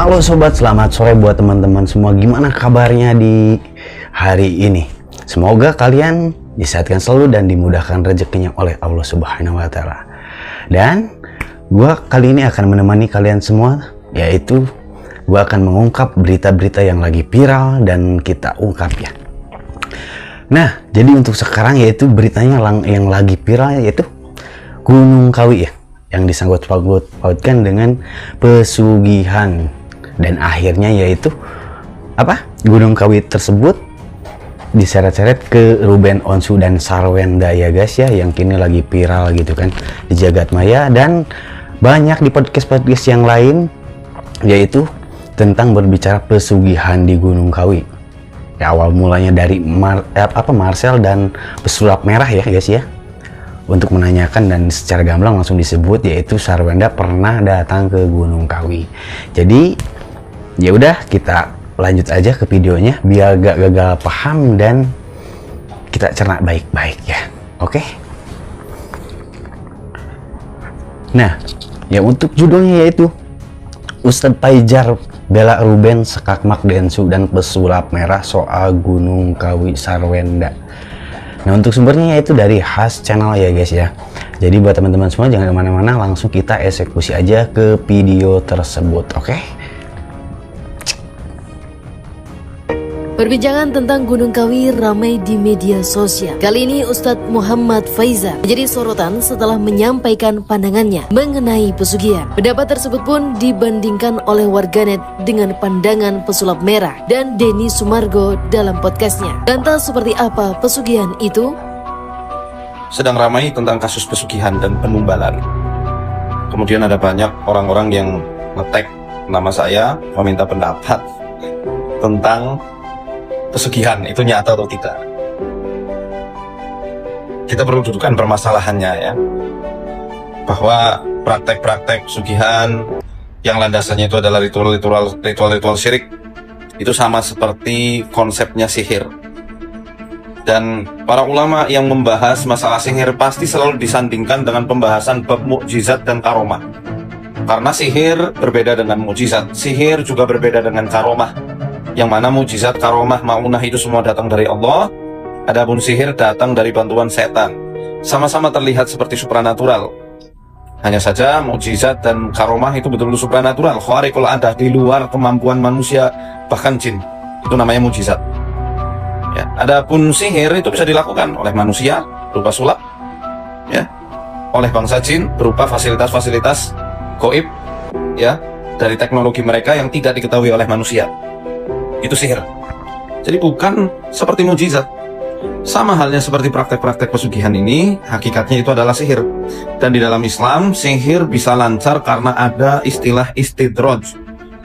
Halo sobat, selamat sore buat teman-teman semua. Gimana kabarnya di hari ini? Semoga kalian disehatkan selalu dan dimudahkan rezekinya oleh Allah Subhanahu wa Ta'ala. Dan gua kali ini akan menemani kalian semua, yaitu gua akan mengungkap berita-berita yang lagi viral dan kita ungkap ya. Nah, jadi untuk sekarang yaitu beritanya yang lagi viral yaitu Gunung Kawi ya, yang disangkut-pautkan dengan pesugihan. Dan akhirnya yaitu Gunung Kawi tersebut diseret-seret ke Ruben Onsu dan Sarwenda ya guys ya, yang kini lagi viral gitu kan di jagat maya dan banyak di podcast-podcast yang lain, yaitu tentang berbicara pesugihan di Gunung Kawi. Ya, awal mulanya dari Marcel dan pesulap merah ya guys ya, untuk menanyakan dan secara gamblang langsung disebut yaitu Sarwenda pernah datang ke Gunung Kawi. Jadi ya udah, kita lanjut aja ke videonya biar gak gagal paham dan kita cerna baik-baik ya. Oke. Nah, ya untuk judulnya yaitu Ustadz Paijar bela Ruben Sekakmak Densu dan pesulap merah soal Gunung Kawi Sarwenda. Nah, untuk sumbernya yaitu dari khas channel ya guys ya. Jadi buat teman-teman semua jangan kemana-mana, langsung kita eksekusi aja ke video tersebut. Oke. Perbincangan tentang Gunung Kawi ramai di media sosial. Kali ini Ustadz Muhammad Faizal menjadi sorotan setelah menyampaikan pandangannya mengenai pesugihan. Pendapat tersebut pun dibandingkan oleh warganet dengan pandangan pesulap merah dan Denny Sumargo dalam podcastnya. Lantas seperti apa pesugihan itu? Sedang ramai tentang kasus pesugihan dan penumbalan. Kemudian ada banyak orang-orang yang nge-tag nama saya meminta pendapat tentang pesugihan itu nyata atau tidak. Kita perlu dudukkan permasalahannya ya, bahwa praktek-praktek pesugihan yang landasannya itu adalah ritual syirik itu sama seperti konsepnya sihir. Dan para ulama yang membahas masalah sihir pasti selalu disandingkan dengan pembahasan bab mukjizat dan karomah. Karena sihir berbeda dengan mukjizat, sihir juga berbeda dengan karomah. Yang mana mukjizat, karomah, maunah itu semua datang dari Allah. Adapun sihir datang dari bantuan setan. Sama-sama terlihat seperti supranatural. Hanya saja mukjizat dan karomah itu betul-betul supranatural, khariqul adah, di luar kemampuan manusia, bahkan jin. Itu namanya mukjizat. Ya, adapun sihir itu bisa dilakukan oleh manusia berupa sulap, ya, oleh bangsa jin berupa fasilitas-fasilitas gaib, ya, dari teknologi mereka yang tidak diketahui oleh manusia. Itu sihir. Jadi bukan seperti mukjizat. Sama halnya seperti praktek-praktek pesugihan ini, hakikatnya itu adalah sihir. Dan di dalam Islam, sihir bisa lancar karena ada istilah istidraj.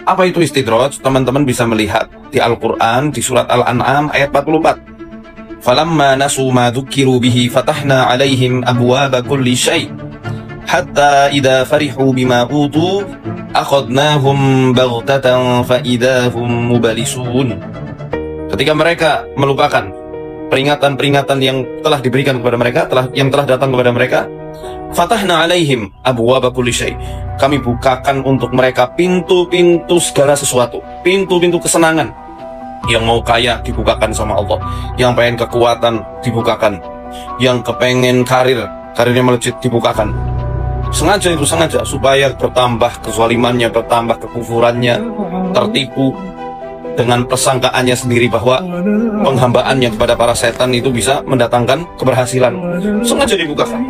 Apa itu istidraj? Teman-teman bisa melihat di Al-Quran, di surat Al-An'am ayat 44. Falamma nasu ma dzukiru bihi fatahna alaihim abwaba kulli syai' hatta idza farihu bima utu akhadnahum baghtatan fa idahum mubalisun. Ketika mereka melupakan peringatan-peringatan yang telah diberikan kepada mereka, yang telah datang kepada mereka, fatahna alaihim abwaaba kulli syai', kami bukakan untuk mereka pintu-pintu segala sesuatu, pintu-pintu kesenangan. Yang mau kaya dibukakan sama Allah, yang pengen kekuatan dibukakan, yang kepengen karirnya melejit dibukakan. Sengaja supaya bertambah kezalimannya, bertambah kekufurannya, tertipu dengan persangkaannya sendiri bahwa penghambaannya kepada para setan itu bisa mendatangkan keberhasilan. Sengaja dibukakan.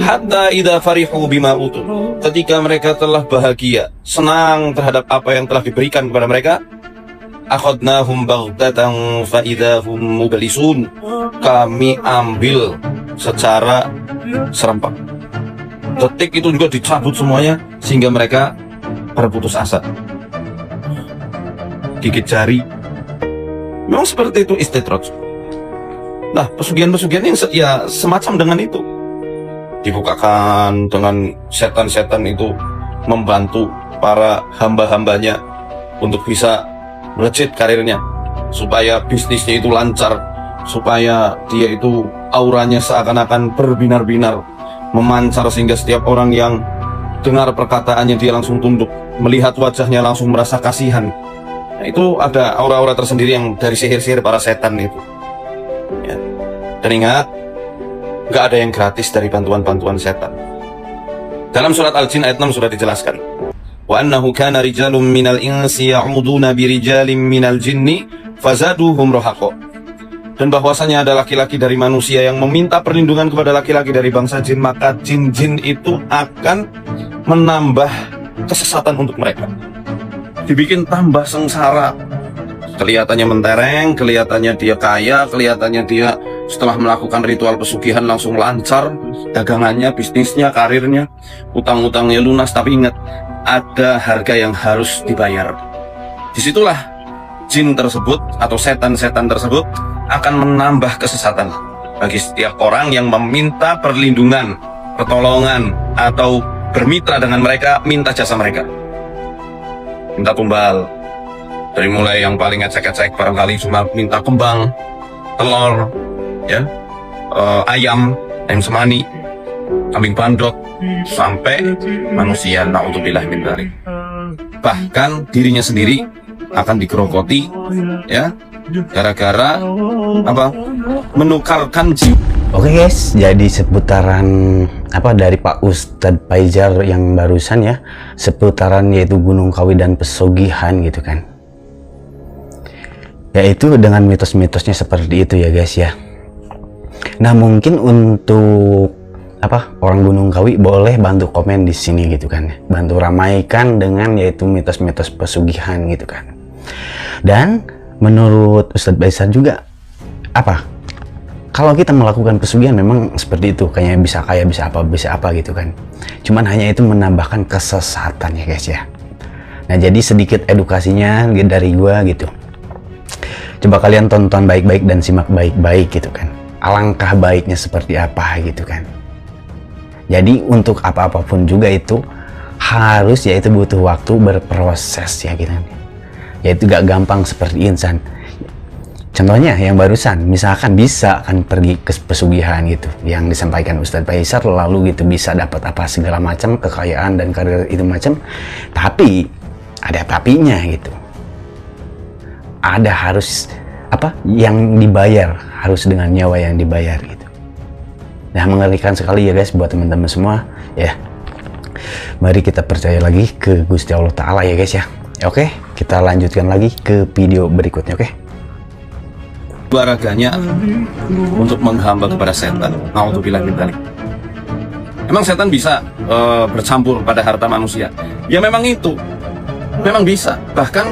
Hatta idza farihu bima utu, ketika mereka telah bahagia, senang terhadap apa yang telah diberikan kepada mereka, akhadnahum baghtatan fa idahum mublisun, kami ambil secara serempak. Detik itu juga dicabut semuanya sehingga mereka berputus asa, gigit jari. Memang seperti itu istidraj. Nah, pesugihan-pesugihan yang ya semacam dengan itu dibukakan dengan setan-setan itu membantu para hamba-hambanya untuk bisa melejit karirnya, supaya bisnisnya itu lancar, supaya dia itu auranya seakan-akan berbinar-binar, memancar sehingga setiap orang yang dengar perkataannya dia langsung tunduk, melihat wajahnya langsung merasa kasihan. Nah, itu ada aura-aura tersendiri yang dari sihir-sihir para setan itu. Ya. Dan ingat, nggak ada yang gratis dari bantuan-bantuan setan. Dalam surat Al-Jin ayat 6 sudah dijelaskan. Wa annahu kana rijalun minal insi ya'uduna birijalin minal jinni fazaduhum rohaqo. Dan bahwasanya ada laki-laki dari manusia yang meminta perlindungan kepada laki-laki dari bangsa jin, maka jin-jin itu akan menambah kesesatan untuk mereka. Dibikin tambah sengsara. Kelihatannya mentereng, kelihatannya dia kaya, kelihatannya dia setelah melakukan ritual pesugihan langsung lancar dagangannya, bisnisnya, karirnya, utang-utangnya lunas. Tapi ingat, ada harga yang harus dibayar. Disitulah jin tersebut atau setan-setan tersebut akan menambah kesesatan bagi setiap orang yang meminta perlindungan, pertolongan, atau bermitra dengan mereka, minta jasa mereka. Minta tumbal. Dari mulai yang paling ecek-ecek barangkali cuma minta kembang, telur, ya, ayam semani, kambing bandot, sampai manusia, na'udzubillah min dzalik. Bahkan dirinya sendiri akan digerogoti, ya, gara-gara apa? Menukarkan jiwa. Oke guys, jadi seputaran apa dari Pak Ustadz Faizal yang barusan ya, seputaran yaitu Gunung Kawi dan pesugihan gitu kan. Yaitu dengan mitos-mitosnya seperti itu ya guys ya. Nah mungkin untuk apa orang Gunung Kawi boleh bantu komen di sini gitu kan, bantu ramaikan dengan yaitu mitos-mitos pesugihan gitu kan. Dan menurut Ustadz Faizal juga apa? Kalau kita melakukan pesugihan memang seperti itu, kayaknya bisa kaya, bisa apa gitu kan. Cuman hanya itu menambahkan kesesatan ya guys ya. Nah jadi sedikit edukasinya dari gua gitu. Coba kalian tonton baik-baik dan simak baik-baik gitu kan. Alangkah baiknya seperti apa gitu kan. Jadi untuk apa-apapun juga itu harus yaitu butuh waktu berproses ya gitu kan. Yaitu gak gampang seperti insan. Contohnya yang barusan, misalkan bisa kan pergi ke pesugihan gitu, yang disampaikan Ustadz Faizal, lalu gitu bisa dapat apa segala macam kekayaan dan karir itu macam, tapi ada tapinya gitu. Ada harus apa yang dibayar, harus dengan nyawa yang dibayar gitu. Nah mengerikan sekali ya guys buat teman-teman semua ya. Mari kita percaya lagi ke Gusti Allah Ta'ala ya guys ya. Oke, kita lanjutkan lagi ke video berikutnya. Oke, Raganya untuk menghamba kepada setan. Na'udzubillah min dzalik. Emang setan bisa bercampur pada harta manusia? Ya memang itu, memang bisa. Bahkan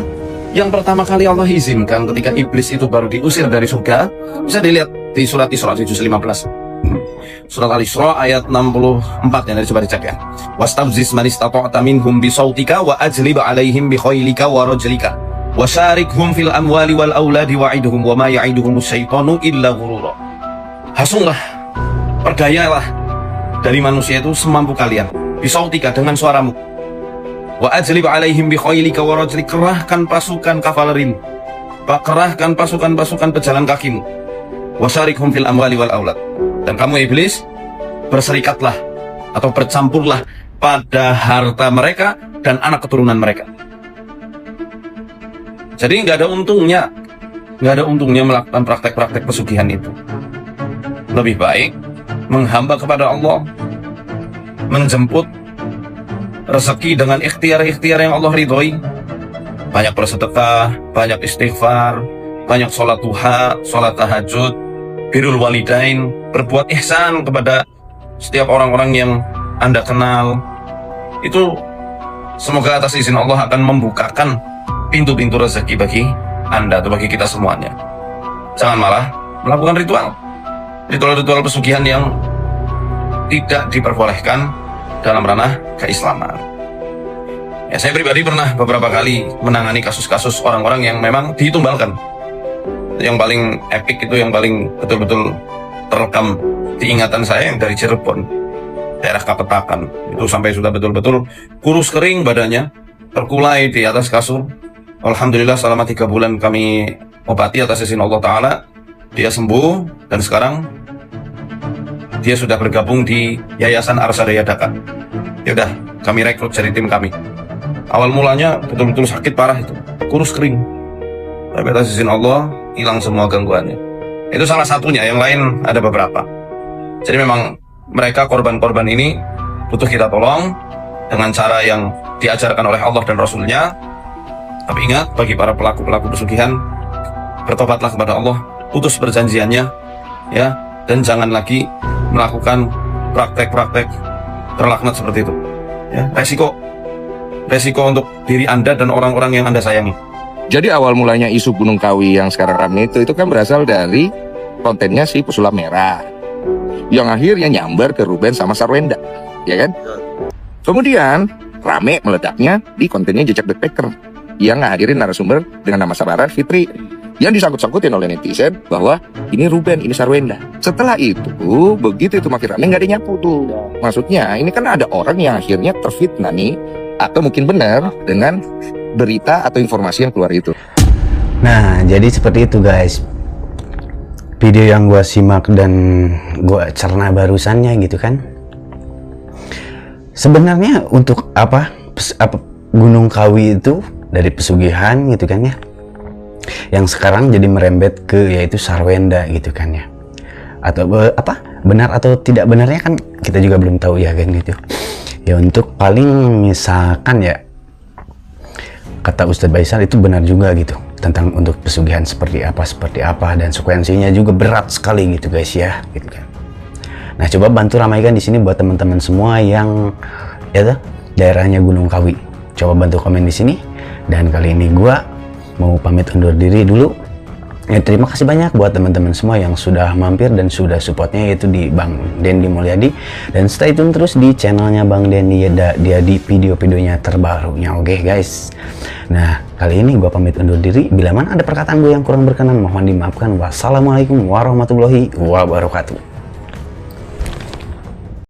yang pertama kali Allah izinkan ketika iblis itu baru diusir dari surga, bisa dilihat di surat Isra di juz 15. Surat Al-Isra ayat 64 yang tadi coba dicek ya. Wastabzis man istata'ta minhum bi sautika wa ajlib 'alaihim bi khailika wa rajlika wasyarikhum fil amwali wal auladi wa'idhum wa ma ya'iduhumus syaitanu illa ghurura. Hasunglah, perdayalah dari manusia itu semampu kalian, bisautika dengan suaramu, wa ajlib 'alaihim bi khailika wa rajlika, kerahkan pasukan kavalerimu, kerahkan pasukan-pasukan pejalan kakimu, wasyarikhum fil amwali wal aulad, dan kamu iblis berserikatlah atau bercampurlah pada harta mereka dan anak keturunan mereka. Jadi nggak ada untungnya melakukan praktek-praktek pesugihan itu. Lebih baik menghamba kepada Allah, menjemput rezeki dengan ikhtiar-ikhtiar yang Allah ridhoi. Banyak bersedekah, banyak istighfar, banyak sholat duha, sholat tahajud, birrul walidain, berbuat ihsan kepada setiap orang-orang yang Anda kenal. Itu semoga atas izin Allah akan membukakan pintu-pintu rezeki bagi Anda atau bagi kita semuanya. Jangan malah melakukan ritual pesugihan yang tidak diperbolehkan dalam ranah keislaman. Ya, saya pribadi pernah beberapa kali menangani kasus-kasus orang-orang yang memang ditumbalkan. Yang paling epic itu, yang paling betul-betul terekam diingatan saya yang dari Cirebon, daerah Kapetakan. Itu sampai sudah betul-betul kurus kering badannya, terkulai di atas kasur. Alhamdulillah selama 3 bulan kami obati atas izin Allah Ta'ala. Dia sembuh dan sekarang dia sudah bergabung di Yayasan Arsadaya Dhaka. Ya udah, kami rekrut jadi tim kami. Awal mulanya betul-betul sakit parah itu, kurus kering. Tapi atas izin Allah hilang semua gangguannya. Itu salah satunya, yang lain ada beberapa. Jadi memang mereka korban-korban ini butuh kita tolong dengan cara yang diajarkan oleh Allah dan Rasulnya. Tapi ingat, bagi para pelaku-pelaku pesugihan, bertobatlah kepada Allah, putus perjanjiannya, ya, dan jangan lagi melakukan praktek-praktek terlaknat seperti itu. Ya, resiko untuk diri Anda dan orang-orang yang Anda sayangi. Jadi awal mulanya isu Gunung Kawi yang sekarang ramai itu kan berasal dari kontennya si pesulap merah, yang akhirnya nyambar ke Ruben sama Sarwenda, ya kan? Kemudian rame meledaknya di kontennya Jejak Backpacker yang ngadirin narasumber dengan nama samaran Fitri, yang disangkut-sangkutin oleh netizen bahwa ini Ruben, ini Sarwenda. Setelah itu, begitu itu makin rame, nggak ada nyapu tuh. Maksudnya ini kan ada orang yang akhirnya terfitnah nih, atau mungkin benar dengan berita atau informasi yang keluar itu. Nah, jadi seperti itu guys. Video yang gua simak dan gua cerna barusannya gitu kan. Sebenarnya untuk apa Gunung Kawi itu dari pesugihan gitu kan ya, yang sekarang jadi merembet ke yaitu Sarwenda gitu kan ya, atau benar atau tidak benarnya kan kita juga belum tahu ya kan gitu ya. Untuk paling misalkan ya kata Ustadz Baisal itu benar juga gitu tentang untuk pesugihan seperti apa dan sekuensinya juga berat sekali gitu guys ya gitu kan. Nah, coba bantu ramaikan di sini buat teman-teman semua yang ya daerahnya Gunung Kawi. Coba bantu komen di sini. Dan kali ini gua mau pamit undur diri dulu. Ya, terima kasih banyak buat teman-teman semua yang sudah mampir dan sudah supportnya, yaitu di Bang Dendi Mulyadi. Dan stay tune terus di channelnya Bang Dendi, dia di video-videonya terbarunya. Oke guys. Nah, kali ini gua pamit undur diri. Bila mana ada perkataan gue yang kurang berkenan, mohon dimaafkan. Wassalamualaikum warahmatullahi wabarakatuh.